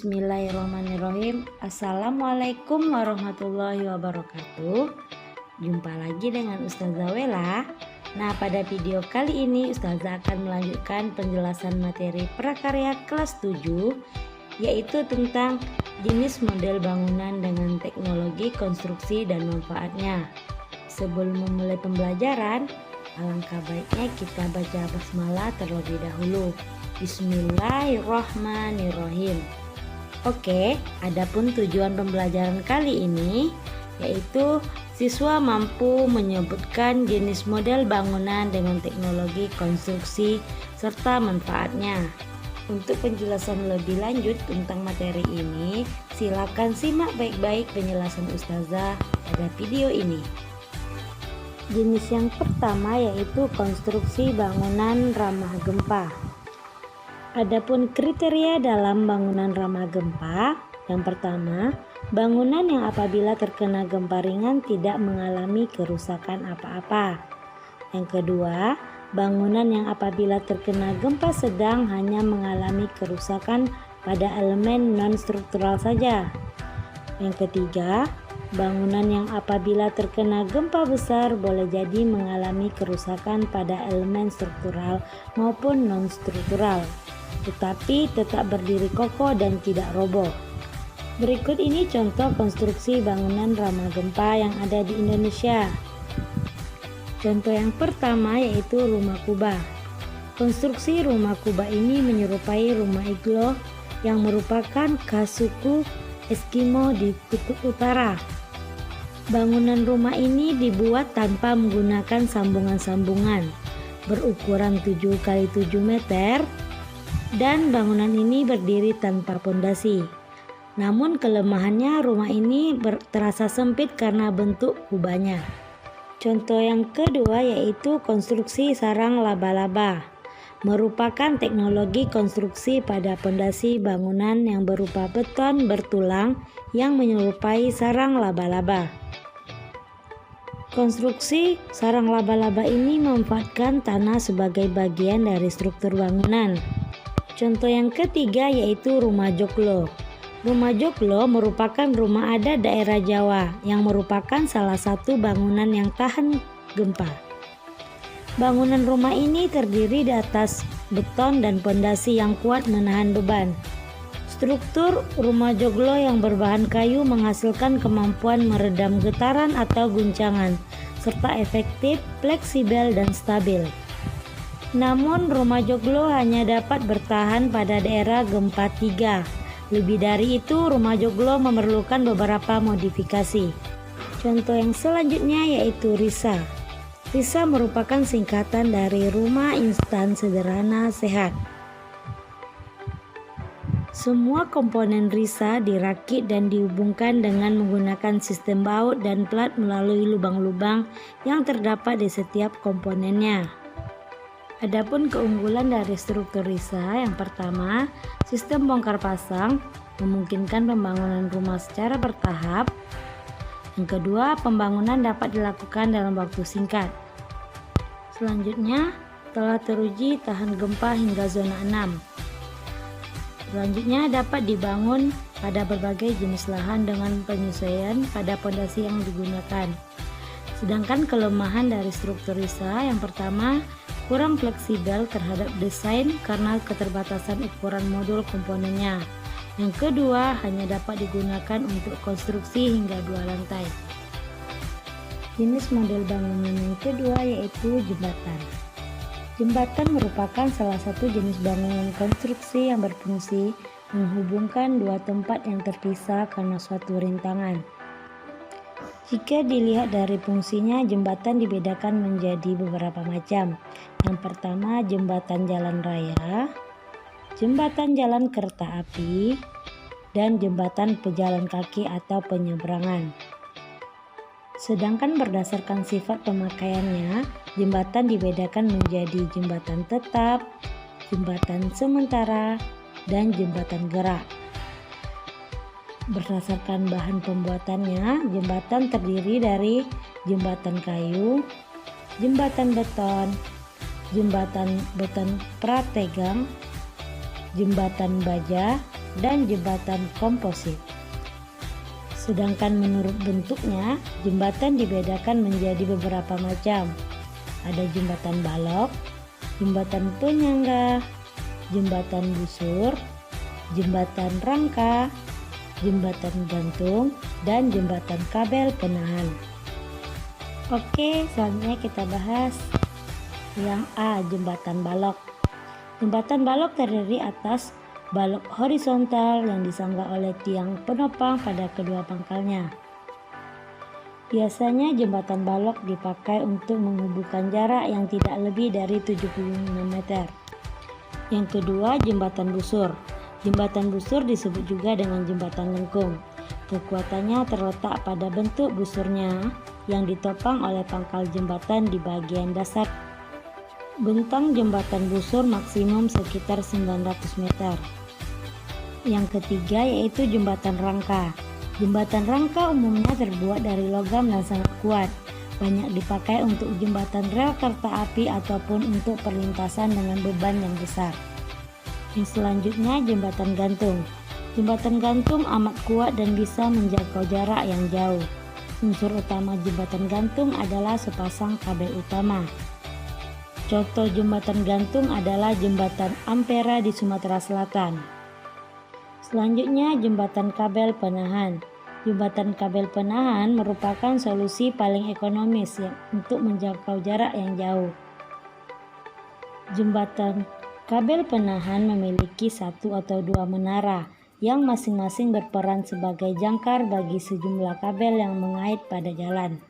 Bismillahirrahmanirrahim. Assalamualaikum warahmatullahi wabarakatuh. Jumpa lagi dengan Ustazah Wela. Nah, pada video kali ini Ustazah akan melanjutkan penjelasan materi prakarya kelas 7, yaitu tentang jenis model bangunan dengan teknologi konstruksi dan manfaatnya. Sebelum memulai pembelajaran, alangkah baiknya kita baca basmalah terlebih dahulu. Bismillahirrahmanirrahim. Oke, adapun tujuan pembelajaran kali ini yaitu siswa mampu menyebutkan jenis model bangunan dengan teknologi konstruksi serta manfaatnya. Untuk penjelasan lebih lanjut tentang materi ini, silakan simak baik-baik penjelasan Ustazah pada video ini. Jenis yang pertama yaitu konstruksi bangunan ramah gempa. Adapun kriteria dalam bangunan ramah gempa, yang pertama, bangunan yang apabila terkena gempa ringan tidak mengalami kerusakan apa-apa. Yang kedua, bangunan yang apabila terkena gempa sedang hanya mengalami kerusakan pada elemen non-struktural saja. Yang ketiga, bangunan yang apabila terkena gempa besar boleh jadi mengalami kerusakan pada elemen struktural maupun non-struktural, tetapi tetap berdiri kokoh dan tidak roboh. Berikut ini contoh konstruksi bangunan ramah gempa yang ada di Indonesia. Contoh yang pertama yaitu rumah kuba. Konstruksi rumah kuba ini menyerupai rumah iglo yang merupakan khas suku Eskimo di kutub utara. Bangunan rumah ini dibuat tanpa menggunakan sambungan-sambungan, berukuran 7x7 meter, dan bangunan ini berdiri tanpa pondasi. Namun kelemahannya rumah ini terasa sempit karena bentuk kubahnya. Contoh yang kedua yaitu konstruksi sarang laba-laba. Merupakan teknologi konstruksi pada pondasi bangunan yang berupa beton bertulang yang menyerupai sarang laba-laba. Konstruksi sarang laba-laba ini memanfaatkan tanah sebagai bagian dari struktur bangunan. Contoh yang ketiga yaitu rumah joglo. Rumah joglo merupakan rumah adat daerah Jawa yang merupakan salah satu bangunan yang tahan gempa. Bangunan rumah ini terdiri di atas beton dan pondasi yang kuat menahan beban. Struktur rumah joglo yang berbahan kayu menghasilkan kemampuan meredam getaran atau guncangan, serta efektif, fleksibel, dan stabil. Namun rumah joglo hanya dapat bertahan pada daerah gempa 3. Lebih dari itu, rumah joglo memerlukan beberapa modifikasi. Contoh yang selanjutnya yaitu RISA. RISA merupakan singkatan dari Rumah Instan Sederhana Sehat. Semua komponen RISA dirakit dan dihubungkan dengan menggunakan sistem baut dan plat melalui lubang-lubang yang terdapat di setiap komponennya. Adapun keunggulan dari struktur RISA, yang pertama, sistem bongkar pasang memungkinkan pembangunan rumah secara bertahap. Yang kedua, pembangunan dapat dilakukan dalam waktu singkat. Selanjutnya, telah teruji tahan gempa hingga zona 6. Selanjutnya, dapat dibangun pada berbagai jenis lahan dengan penyesuaian pada pondasi yang digunakan. Sedangkan kelemahan dari struktur RISA, yang pertama, kurang fleksibel terhadap desain karena keterbatasan ukuran modul komponennya. Yang kedua, hanya dapat digunakan untuk konstruksi hingga 2 lantai. Jenis model bangunan yang kedua yaitu jembatan. Jembatan merupakan salah satu jenis bangunan konstruksi yang berfungsi menghubungkan dua tempat yang terpisah karena suatu rintangan. Jika dilihat dari fungsinya, jembatan dibedakan menjadi beberapa macam. Yang pertama, jembatan jalan raya, jembatan jalan kereta api, dan jembatan pejalan kaki atau penyeberangan. Sedangkan berdasarkan sifat pemakaiannya, jembatan dibedakan menjadi jembatan tetap, jembatan sementara, dan jembatan gerak. Berdasarkan bahan pembuatannya, jembatan terdiri dari jembatan kayu, jembatan beton prategang, jembatan baja, dan jembatan komposit. Sedangkan menurut bentuknya, jembatan dibedakan menjadi beberapa macam. Ada jembatan balok, jembatan penyangga, jembatan busur, jembatan rangka, jembatan gantung, dan jembatan kabel penahan. Oke, selanjutnya kita bahas yang A, jembatan balok. Jembatan balok terdiri atas balok horizontal yang disangga oleh tiang penopang pada kedua pangkalnya. Biasanya jembatan balok dipakai untuk menghubungkan jarak yang tidak lebih dari 75 meter. Yang kedua, jembatan busur. Jembatan busur disebut juga dengan jembatan lengkung. Kekuatannya terletak pada bentuk busurnya yang ditopang oleh pangkal jembatan di bagian dasar. Bentang jembatan busur maksimum sekitar 900 meter. Yang ketiga yaitu jembatan rangka. Jembatan rangka umumnya terbuat dari logam dan sangat kuat. Banyak dipakai untuk jembatan rel kereta api ataupun untuk perlintasan dengan beban yang besar. Yang selanjutnya jembatan gantung. Jembatan gantung amat kuat dan bisa menjangkau jarak yang jauh. Unsur utama jembatan gantung adalah sepasang kabel utama. Contoh jembatan gantung adalah jembatan Ampera di Sumatera Selatan. Selanjutnya jembatan kabel penahan. Jembatan kabel penahan merupakan solusi paling ekonomis untuk menjangkau jarak yang jauh. Jembatan kabel penahan memiliki satu atau dua menara yang masing-masing berperan sebagai jangkar bagi sejumlah kabel yang mengait pada jalan.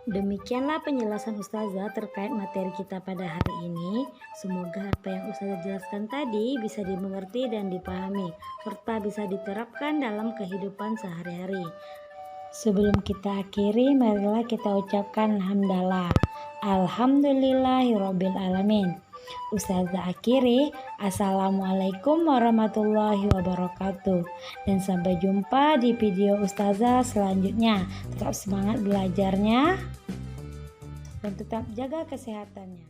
Demikianlah penjelasan Ustazah terkait materi kita pada hari ini. Semoga apa yang Ustazah jelaskan tadi bisa dimengerti dan dipahami, serta bisa diterapkan dalam kehidupan sehari-hari. Sebelum kita akhiri, marilah kita ucapkan hamdalah. Alhamdulillahirabbil alamin. Ustazah akhiri, assalamualaikum warahmatullahi wabarakatuh, dan sampai jumpa di video Ustazah selanjutnya. Tetap semangat belajarnya dan tetap jaga kesehatannya.